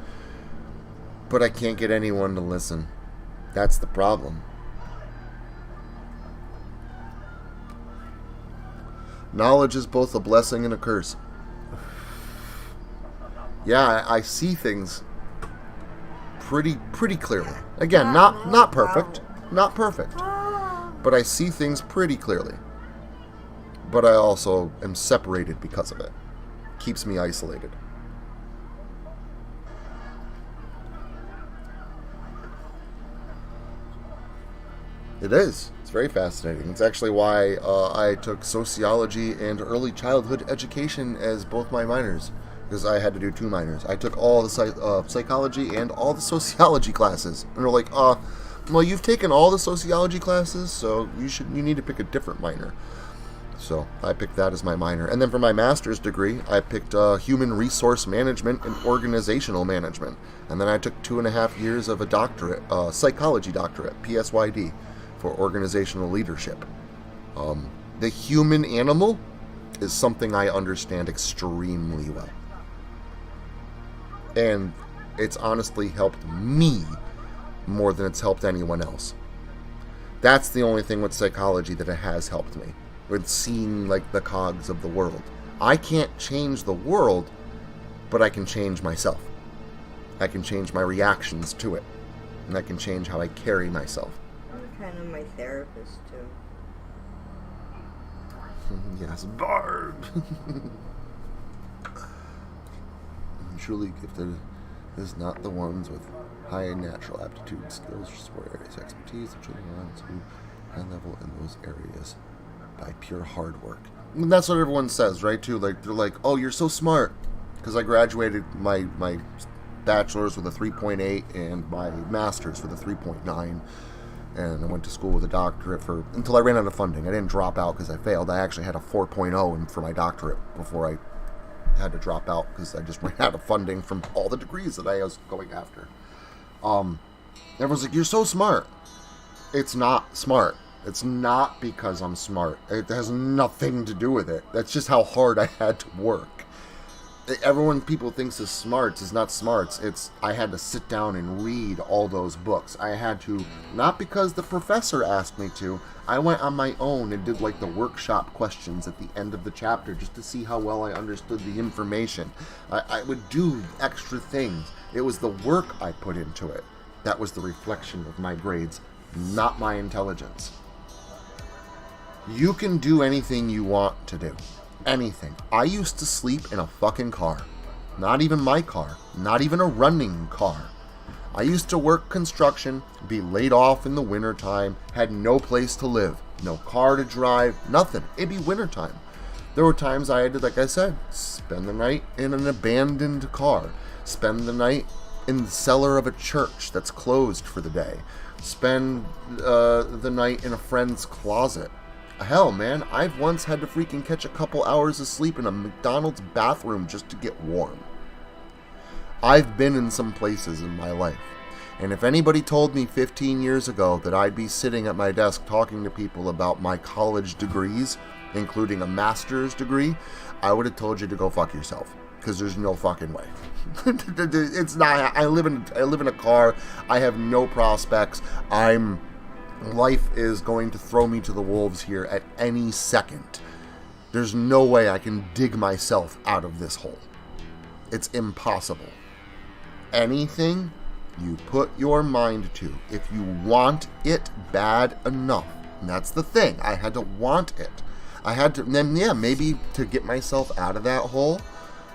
But I can't get anyone to listen. That's the problem. Knowledge is both a blessing and a curse. Yeah, I see things pretty clearly. Again, not perfect. Not perfect. But I see things pretty clearly. But I also am separated because of it. Keeps me isolated. It is. It's very fascinating. It's actually why I took sociology and early childhood education as both my minors. Because I had to do 2 minors. I took all the psychology and all the sociology classes. And they're like, well, you've taken all the sociology classes, so you need to pick a different minor. So I picked that as my minor. And then for my master's degree, I picked human resource management and organizational management. And then I took 2.5 years of a doctorate, psychology doctorate, PSYD, for organizational leadership. The human animal is something I understand extremely well. And it's honestly helped me more than it's helped anyone else. That's the only thing with psychology that it has helped me. With seeing like the cogs of the world. I can't change the world, but I can change myself. I can change my reactions to it. And I can change how I carry myself. I'm kind of my therapist too. Yes, Barb! Truly gifted is not the ones with high natural aptitude skills, sport areas of expertise, the children on to high level in those areas by pure hard work. And that's what everyone says, right, too? Like, they're like, oh, you're so smart. Because I graduated my bachelor's with a 3.8 and my master's with a 3.9. And I went to school with a doctorate until I ran out of funding. I didn't drop out because I failed. I actually had a 4.0 for my doctorate before I had to drop out because I just ran out of funding from all the degrees that I was going after. Everyone's like, you're so smart. It's not smart. It's not because I'm smart. It has nothing to do with it. That's just how hard I had to work. People thinks is smarts is not smarts. It's I had to sit down and read all those books. I had to, not because the professor asked me to. I went on my own and did like the workshop questions at the end of the chapter just to see how well I understood the information. I would do extra things. It was the work I put into it that was the reflection of my grades, not my intelligence. You can do anything you want to do. Anything. I used to sleep in a fucking car. Not even my car. Not even a running car. I used to work construction, be laid off in the wintertime, had no place to live, no car to drive, nothing. It'd be wintertime. There were times I had to, like I said, spend the night in an abandoned car, spend the night in the cellar of a church that's closed for the day, spend the night in a friend's closet. Hell, man, I've once had to freaking catch a couple hours of sleep in a McDonald's bathroom just to get warm. I've been in some places in my life, and if anybody told me 15 years ago that I'd be sitting at my desk talking to people about my college degrees, including a master's degree, I would have told you to go fuck yourself, because there's no fucking way. It's not. I live in a car. I have no prospects. Life is going to throw me to the wolves here at any second. There's no way I can dig myself out of this hole. It's impossible. Anything you put your mind to, if you want it bad enough, and that's the thing, I had to want it. I had to, then yeah, maybe to get myself out of that hole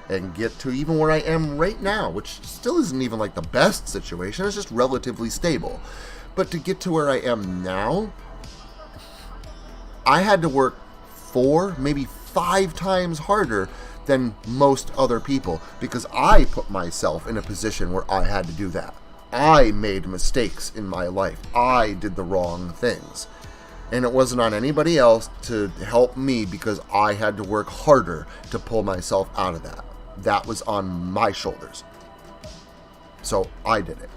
and get to even where I am right now, which still isn't even like the best situation, it's just relatively stable. But to get to where I am now, I had to work 4, maybe 5 times harder than most other people because I put myself in a position where I had to do that. I made mistakes in my life. I did the wrong things. And it wasn't on anybody else to help me because I had to work harder to pull myself out of that. That was on my shoulders. So I did it.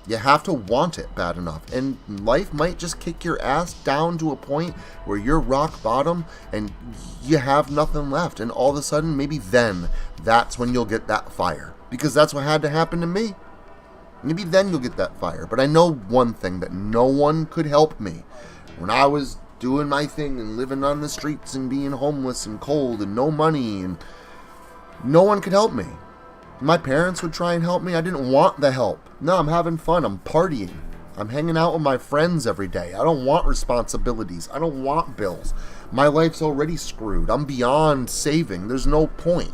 You have to want it bad enough, and life might just kick your ass down to a point where you're rock bottom and you have nothing left, and all of a sudden, maybe then, that's when you'll get that fire, because that's what had to happen to me. Maybe then you'll get that fire, but I know one thing, that no one could help me. When I was doing my thing and living on the streets and being homeless and cold and no money, and no one could help me. My parents would try and help me. I didn't want the help. No, I'm having fun. I'm partying. I'm hanging out with my friends every day. I don't want responsibilities. I don't want bills. My life's already screwed. I'm beyond saving. There's no point.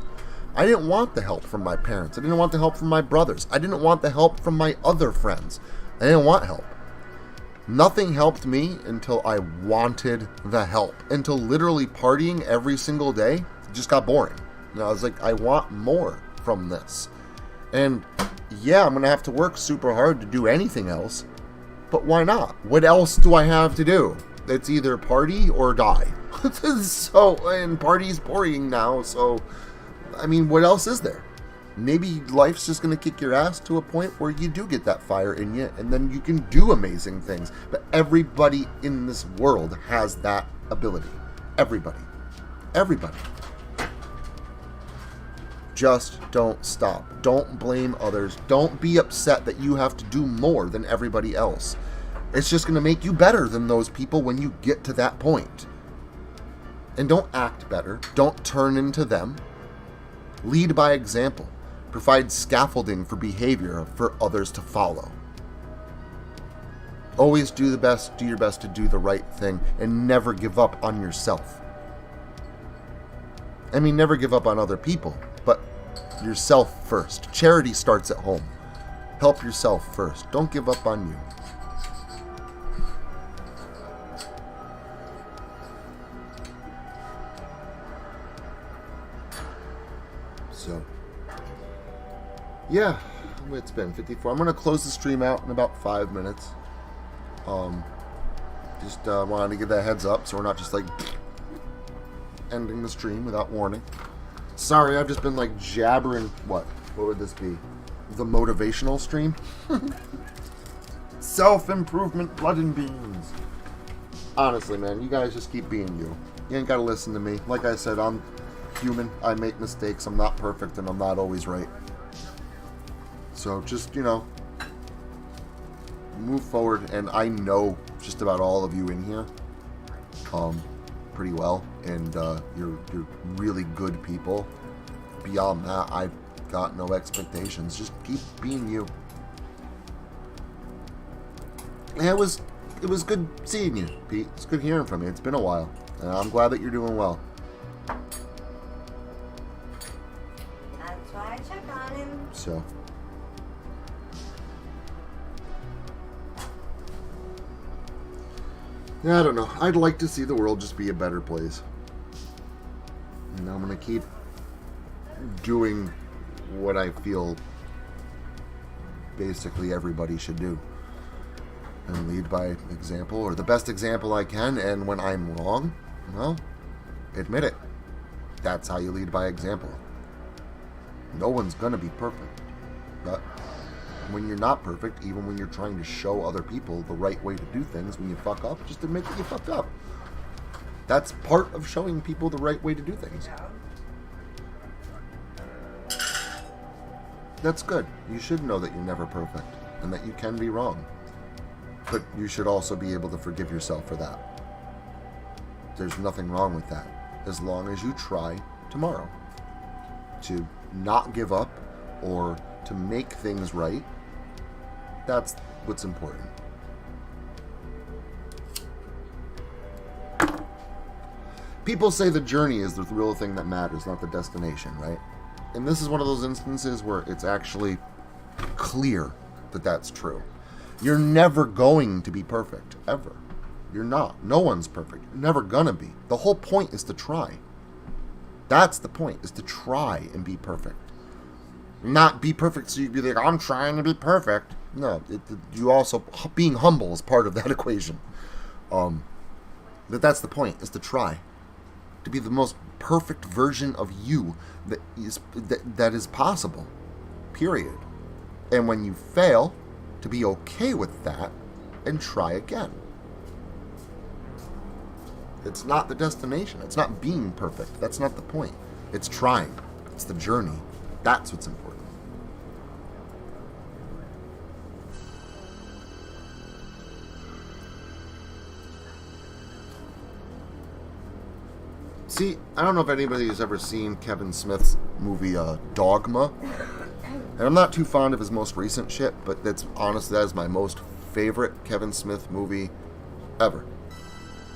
I didn't want the help from my parents. I didn't want the help from my brothers. I didn't want the help from my other friends. I didn't want help. Nothing helped me until I wanted the help. Until literally partying every single day just got boring. And I was like, I want more from this. And yeah, I'm gonna have to work super hard to do anything else, but why not? What else do I have to do? It's either party or die. So, and party's boring now, so I mean, what else is there? Maybe life's just gonna kick your ass to a point where you do get that fire in you, and then you can do amazing things. But everybody in this world has that ability. Everybody. Just don't stop. Don't blame others. Don't be upset that you have to do more than everybody else. It's just going to make you better than those people when you get to that point. And don't act better. Don't turn into them. Lead by example. Provide scaffolding for behavior for others to follow. Always do your best to do the right thing, and never give up on yourself. I mean, never give up on other people, but yourself first. Charity starts at home. Help yourself first. Don't give up on you. So, yeah, it's been 54. I'm going to close the stream out in about 5 minutes. Just wanted to give that heads up so we're not just like ending the stream without warning. Sorry, I've just been like jabbering. What would this be? The motivational stream? Self-improvement, blood and beans. Honestly, man, you guys just keep being you. You ain't got to listen to me. Like I said, I'm human. I make mistakes. I'm not perfect, and I'm not always right. So just, move forward. And I know just about all of you in here pretty well, and you're really good people. Beyond that, I've got no expectations. Just keep being you. Yeah, it was good seeing you, Pete. It's good hearing from you. It's been a while, and I'm glad that you're doing well. That's why I check on him. So, yeah, I don't know. I'd like to see the world just be a better place. And I'm going to keep doing what I feel basically everybody should do. And lead by example, or the best example I can. And when I'm wrong, well, admit it. That's how you lead by example. No one's going to be perfect. But when you're not perfect, even when you're trying to show other people the right way to do things, when you fuck up, just admit that you fucked up. That's part of showing people the right way to do things. That's good. You should know that you're never perfect and that you can be wrong. But you should also be able to forgive yourself for that. There's nothing wrong with that, as long as you try tomorrow to not give up or to make things right. That's what's important. People say the journey is the real thing that matters, not the destination, right? And this is one of those instances where it's actually clear that that's true. You're never going to be perfect, ever. You're not. No one's perfect. You're never gonna be. The whole point is to try. That's the point, is to try and be perfect. Not be perfect so you'd be like, I'm trying to be perfect. No, you also, being humble is part of that equation. That's the point, is to try. To be the most perfect version of you that is possible. Period. And when you fail, to be okay with that and try again. It's not the destination. It's not being perfect. That's not the point. It's trying. It's the journey. That's what's important. See, I don't know if anybody has ever seen Kevin Smith's movie Dogma. And I'm not too fond of his most recent shit, but that is my most favorite Kevin Smith movie ever.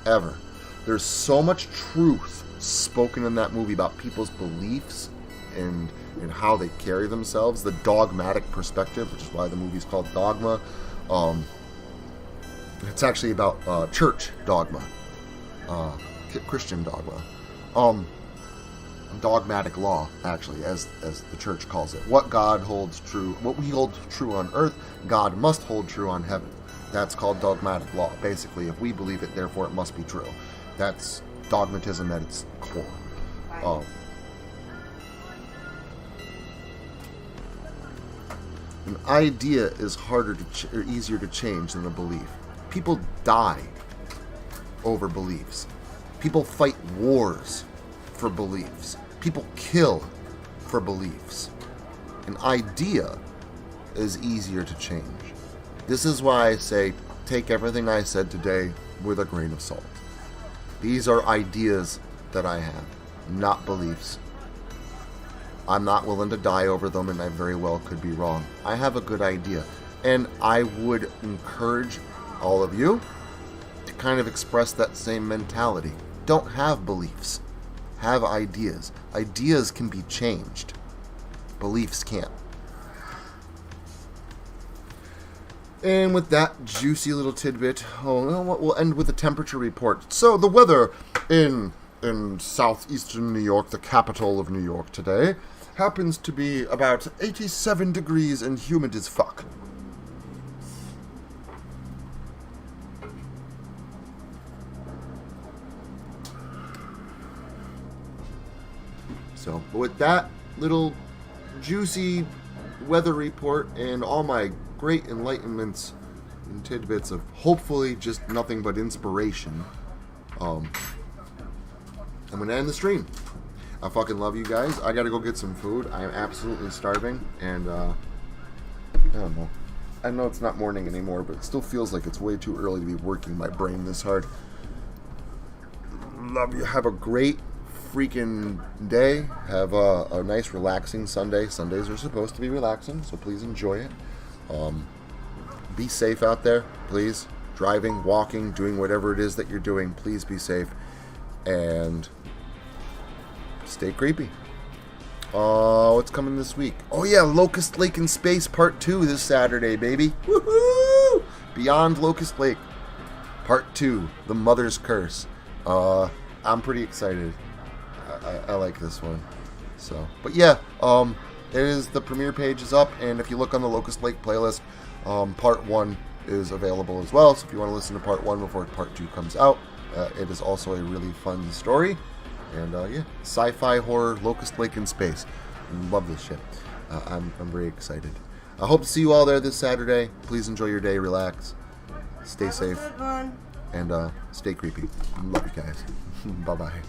Ever. There's so much truth spoken in that movie about people's beliefs and how they carry themselves, the dogmatic perspective, which is why the movie's called Dogma. It's actually about church dogma, Christian dogma. Dogmatic law, actually, as the church calls it. What God holds true, what we hold true on earth, God must hold true on heaven. That's called dogmatic law. Basically, if we believe it, therefore it must be true. That's dogmatism at its core. An idea is harder to or easier to change than a belief. People die over beliefs. People fight wars for beliefs. People kill for beliefs. An idea is easier to change. This is why I say, take everything I said today with a grain of salt. These are ideas that I have, not beliefs. I'm not willing to die over them, and I very well could be wrong. I have a good idea, and I would encourage all of you to kind of express that same mentality. Don't have beliefs. Have ideas. Ideas can be changed. Beliefs can't. And with that juicy little tidbit, we'll end with a temperature report. So the weather in southeastern New York, the capital of New York today, happens to be about 87 degrees and humid as fuck. So, with that little juicy weather report and all my great enlightenments and tidbits of hopefully just nothing but inspiration, I'm gonna end the stream. I fucking love you guys. I gotta go get some food. I am absolutely starving, and I don't know. I know it's not morning anymore, but it still feels like it's way too early to be working my brain this hard. Love you. Have a great freaking day. Have a nice relaxing Sunday. Sundays are supposed to be relaxing, so please enjoy it. Be safe out there, please. Driving, walking, doing whatever it is that you're doing, please be safe. And stay creepy. What's coming this week? Oh yeah, Locust Lake in Space Part 2 this Saturday, baby. Woohoo! Beyond Locust Lake Part 2, The Mother's Curse. I'm pretty excited. I like this one. So, but yeah, the premiere page is up, and if you look on the Locust Lake playlist, Part 1 is available as well. So if you want to listen to Part 1 before Part 2 comes out, it is also a really fun story. And yeah, sci-fi horror, Locust Lake in space. Love this shit. I'm very excited. I hope to see you all there this Saturday. Please enjoy your day, relax, stay safe, and stay creepy. Love you guys. Bye-bye.